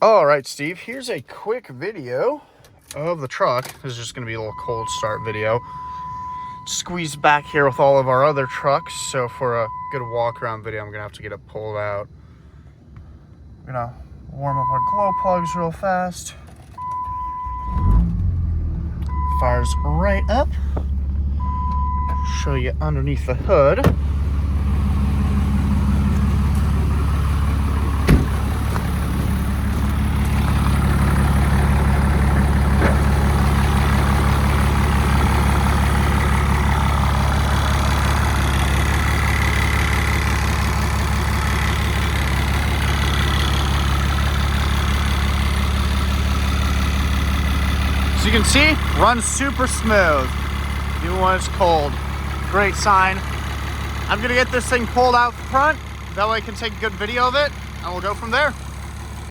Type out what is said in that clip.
All right, Steve, here's a quick video of the truck. This is just going to be a little cold start video. Squeezed back here with all of our other trucks, so for a good walk around video, I'm going to have to get it pulled out. I'm going to warm up our glow plugs real fast. Fires right up. Show you underneath the hood. So you can see, runs super smooth, even when it's cold. Great sign. I'm gonna get this thing pulled out front, that way I can take a good video of it, and we'll go from there.